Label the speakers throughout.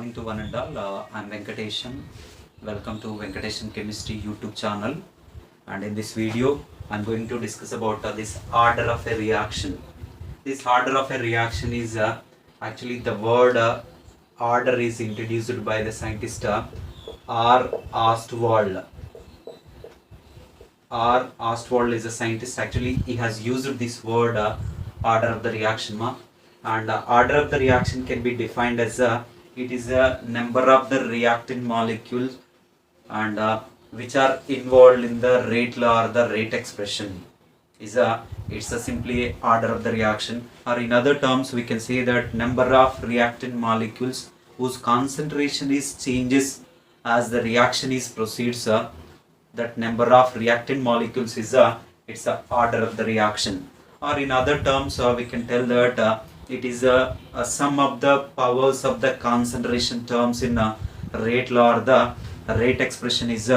Speaker 1: morning to one and all. I'm Venkateshan. Welcome to Venkateshan Chemistry YouTube channel. And in this video, I'm going to discuss about this order of a reaction. This order of a reaction is actually the word order is introduced by the scientist R. Ostwald. R. Ostwald is a scientist. Actually, he has used this word order of the reaction. And order of the reaction can be defined as it is a number of the reactant molecules and which are involved in the rate law or the rate expression. It's a simply order of the reaction, or in other terms we can say that number of reactant molecules whose concentration is changes as the reaction is proceeds. That number of reactant molecules is it's a order of the reaction, or in other terms we can tell that it is a sum of the powers of the concentration terms in rate law or the rate expression is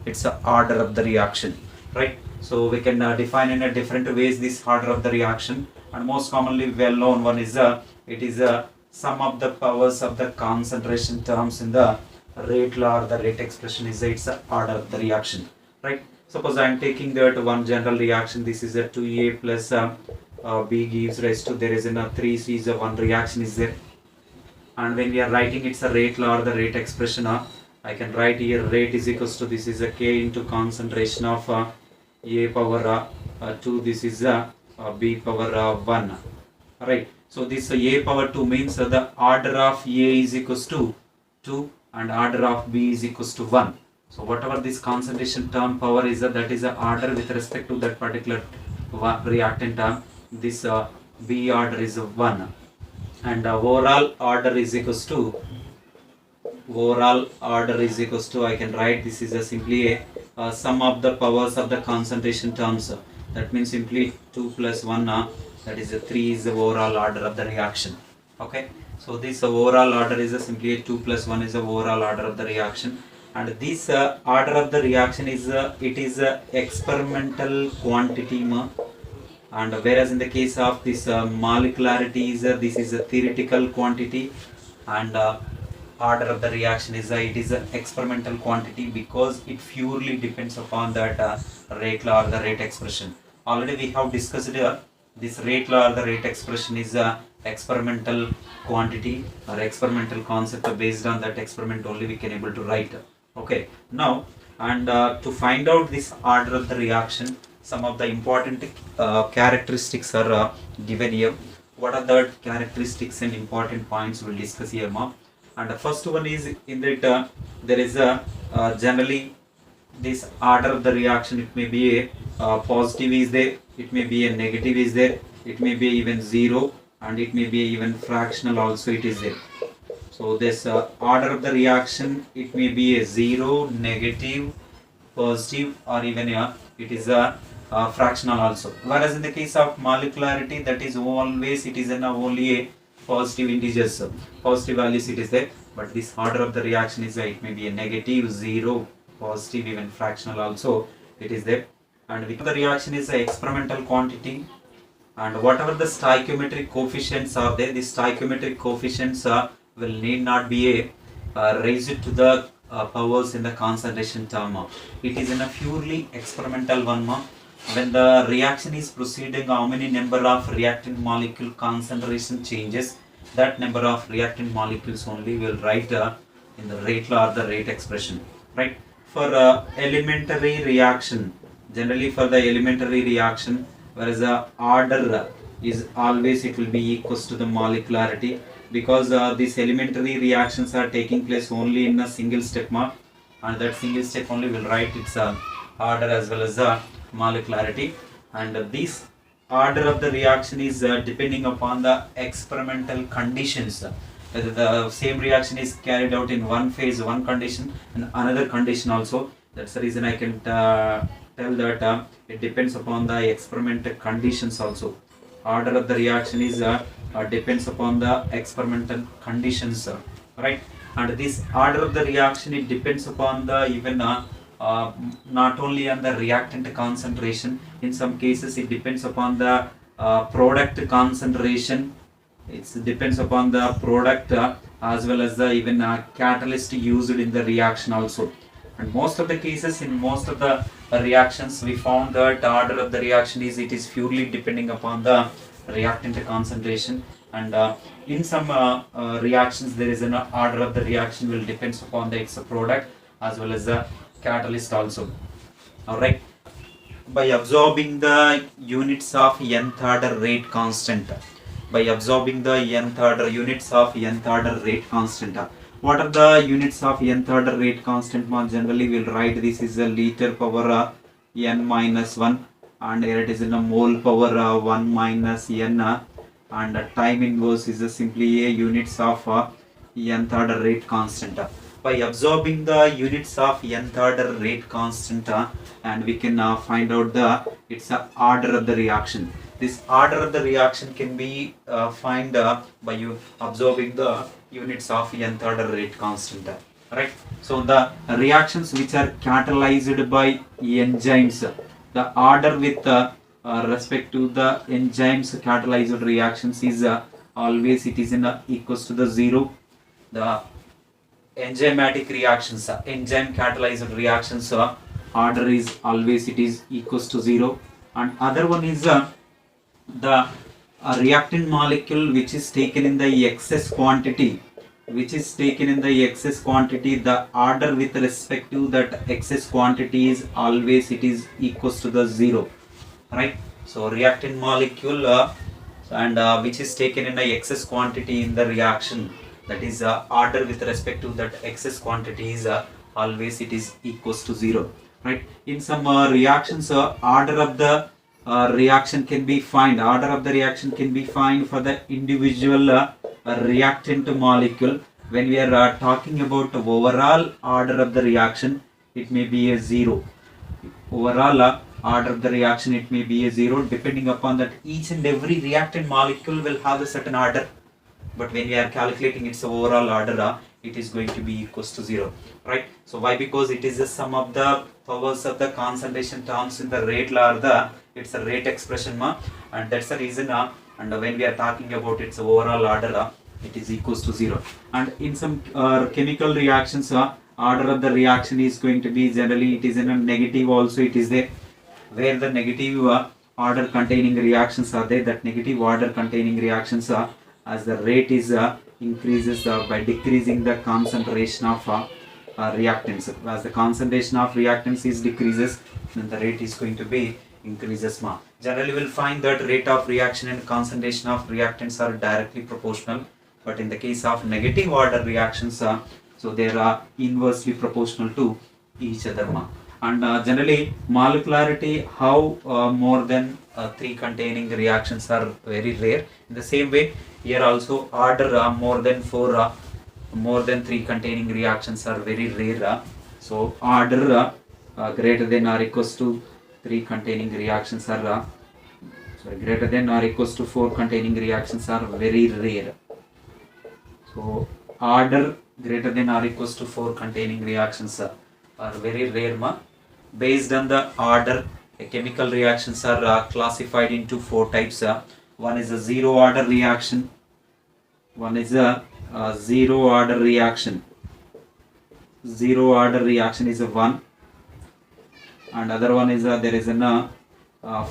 Speaker 1: it's a order of the reaction, right? So we can define in a different ways this order of the reaction, and most commonly well known one is it is a sum of the powers of the concentration terms in the rate law or the rate expression is it's a order of the reaction, right? Suppose I am taking that one general reaction. This is a 2A plus B gives rise to, there is a 3C is a one reaction is there, and when we are writing it's a rate law or the rate expression, I can write here rate is equals to, this is a K into concentration of A power 2, this is B power 1, right? So this A power 2 means the order of A is equals to 2 and order of B is equals to 1. So whatever this concentration term power is, that is the order with respect to that particular reactant term. This B order is 1, and overall order is equals to, I can write this is a simply a sum of the powers of the concentration terms. That means simply 2 plus 1, that is a 3 is the overall order of the reaction. Okay, so this overall order is simply a 2 plus 1 is the overall order of the reaction, and this order of the reaction is it is a experimental quantity, and whereas in the case of this molecularity is this is a theoretical quantity, and order of the reaction is it is an experimental quantity because it purely depends upon that rate law or the rate expression. Already we have discussed this rate law or the rate expression is a experimental quantity or experimental concept. Based on that experiment only we can able to write. Okay, now and to find out this order of the reaction, some of the important characteristics are given here. What are the characteristics and important points we'll discuss here, ma'am? And the first one is in that there is a generally this order of the reaction, it may be a positive is there, it may be a negative is there, it may be even 0, and it may be even fractional also it is there. So this order of the reaction, it may be a 0, negative, positive, or even it is a fractional also. Whereas in the case of molecularity, that is always it is only a positive integers, positive values it is there. But this order of the reaction is it may be a negative, 0, positive, even fractional also it is there. And the reaction is an experimental quantity, and whatever the stoichiometric coefficients are there, the stoichiometric coefficients will need not be raised to the powers in the concentration term. It is in a purely experimental one. When the reaction is proceeding, how many number of reactant molecule concentration changes, that number of reactant molecules only will write in the rate law or the rate expression, right? For elementary reaction, generally for the elementary reaction, whereas the order is always it will be equals to the molecularity, because these elementary reactions are taking place only in a single step, and that single step only will write its order as well as molecularity. And this order of the reaction is depending upon the experimental conditions, whether the same reaction is carried out in one phase, one condition, and another condition also. That's the reason I can tell that it depends upon the experimental conditions also. Order of the reaction is depends upon the experimental conditions, right? And this order of the reaction, it depends upon the even not only on the reactant concentration. In some cases it depends upon the product concentration It depends upon the product as well as the even catalyst used in the reaction also. And most of the cases, in most of the reactions, we found that the order of the reaction is, it is purely depending upon the reactant concentration. And in some reactions, there is an order of the reaction will depends upon the its product as well as the catalyst also. All right. By absorbing the units of nth order rate constant, by absorbing the nth order units of nth order rate constant, what are the units of nth order rate constant? Generally we'll write this is a liter power n minus 1, and here it is in a mole power 1 minus n, and time inverse is simply a units of nth order rate constant. By absorbing the units of nth order rate constant, and we can find out the its order of the reaction. This order of the reaction can be find by you absorbing the units of nth order rate constant, right? So the reactions which are catalyzed by enzymes, the order with respect to the enzymes catalyzed reactions is always it is in equals to the 0. The enzymatic reactions, enzyme catalyzed reactions, order is always it is equals to 0. And other one is the reactant molecule which is taken in the excess quantity, which is taken in the excess quantity, the order with respect to that excess quantity is always it is equals to the 0, right? So reactant molecule and which is taken in the excess quantity in the reaction, that is order with respect to that excess quantity is always it is equals to 0, right? In some reactions, order of the reaction can be find, order of the reaction can be find for the individual reactant molecule. When we are talking about overall order of the reaction, it may be a 0. Overall order of the reaction, it may be a 0, depending upon that each and every reactant molecule will have a certain order. But when we are calculating its overall order, it is going to be equals to 0, right? So why? Because it is the sum of the powers of the concentration terms in the rate law, or the it's a rate expression, and that's the reason. And when we are talking about its overall order, it is equals to 0. And in some chemical reactions, order of the reaction is going to be generally it is in a negative also. It is there where the negative order containing reactions are there. That negative order containing reactions are as the rate is increases by decreasing the concentration of reactants. As the concentration of reactants is decreases, then the rate is going to be increases. Generally we'll find that rate of reaction and concentration of reactants are directly proportional, but in the case of negative order reactions, so they are inversely proportional to each other. And generally molecularity, how more than 3 containing reactions are very rare. In the same way here also order more than 4 more than 3 containing reactions are very rare. So order greater than or equals to 3 containing reactions are greater than or equals to 4 containing reactions are very rare. So order greater than or equals to 4 containing reactions are very rare. Based on the order, chemical reactions are classified into 4 types. One is a zero order reaction. One is a zero order reaction. Zero order reaction is a 1. And other one is there is a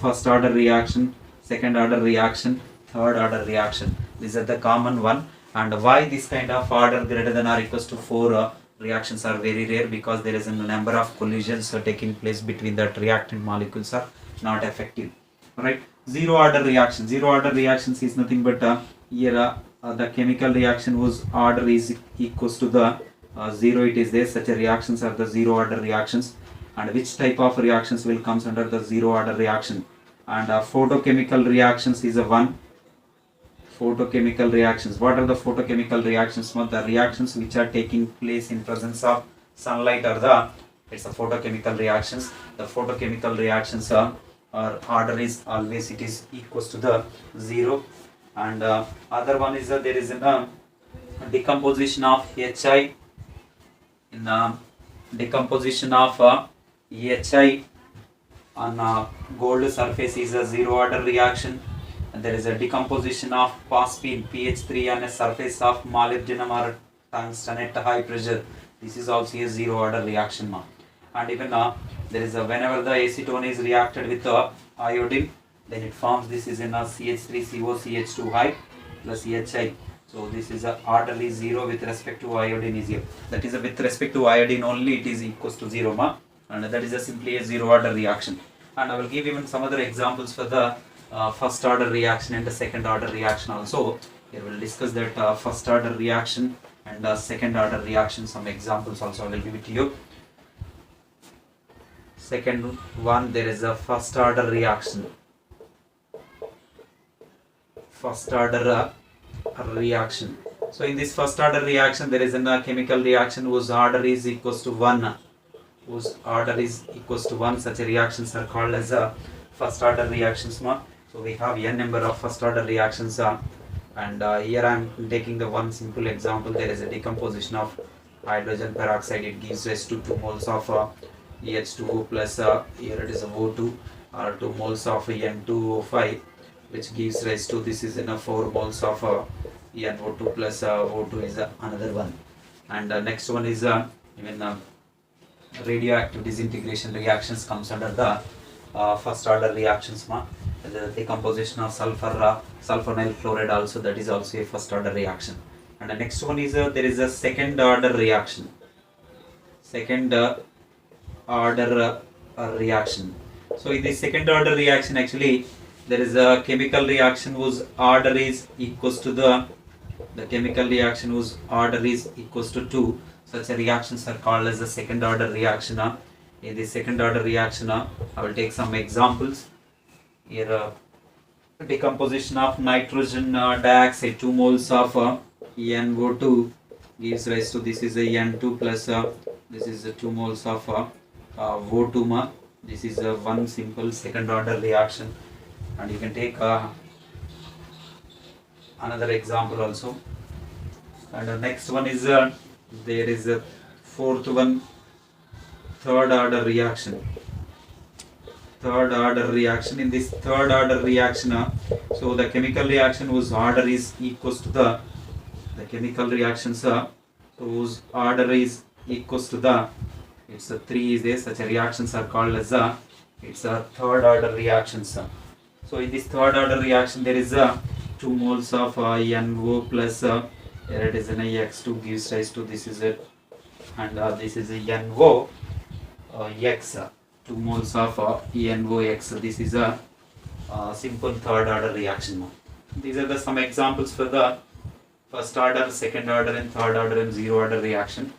Speaker 1: first order reaction, second order reaction, third order reaction. These are the common one. And why this kind of order greater than or equals to 4 reactions are very rare? Because there is a number of collisions taking place between that reactant molecules are not effective, right? Zero order reaction. Zero order reactions is nothing but here the chemical reaction whose order is equals to the 0. It is there. Such a reactions are the zero order reactions. And which type of reactions will comes under the zero order reaction? And photochemical reactions is a 1. Photochemical reactions. What are the photochemical reactions? The reactions which are taking place in presence of sunlight are the it's a photochemical reactions. The photochemical reactions are order is always it is equals to the 0. And other one is there is a decomposition of HI. In decomposition of HI on gold surface is a zero order reaction. and there is a decomposition of phosphine pH3 on a surface of molybdenum or tungsten at high pressure. This is also a zero order reaction. And even there is a whenever the acetone is reacted with iodine, then it forms this is in a CH3COCH2 high plus HI. So this is a order is 0 with respect to iodine is 0. That is with respect to iodine only it is equals to 0 and that is simply a zero order reaction. And I will give even some other examples for the first order reaction and the second order reaction also. Here we will discuss that first order reaction and second order reaction. Some examples also I will give it to you. Second one, there is a first order reaction. First order reaction. So in this first order reaction there is a chemical reaction whose order is equals to 1. Whose order is equals to 1. Such reactions are called as first order reactions. So we have n number of first order reactions and here I am taking the one simple example. There is a decomposition of hydrogen peroxide. It gives rise to 2 moles of H2O plus here it is a O2 or 2 moles of N2O5, which gives rise to this is in a 4 moles of NO2 plus O2 is another one. And next one is even radioactive disintegration reactions comes under the first order reactions. The decomposition of sulfonyl chloride also, that is also a first order reaction. And the next one is there is a second order reaction. Second order reaction. So in the second order reaction actually there is a chemical reaction whose order is equals to the chemical reaction whose order is equals to 2. Such a reactions are called as the second order reaction. In the second order reaction I will take some examples. Here decomposition of nitrogen dioxide, 2 moles of NO2 gives rise to this is a N2 plus this is 2 moles of O2. This is one simple second order reaction. And you can take another example also. And the next one is there is a fourth one, third order reaction. Third order reaction. In this third order reaction, so the chemical reaction whose order is equals to the chemical reactions whose order is equals to the it's a 3 is there. Such a reactions are called as it's a third order reactions. So in this third order reaction there is 2 moles of NO plus here it is an X2 gives rise to this is it, and this is a NO X, 2 moles of NOx. This is a simple third order reaction. These are the some examples for the first order, second order and third order and zero order reaction.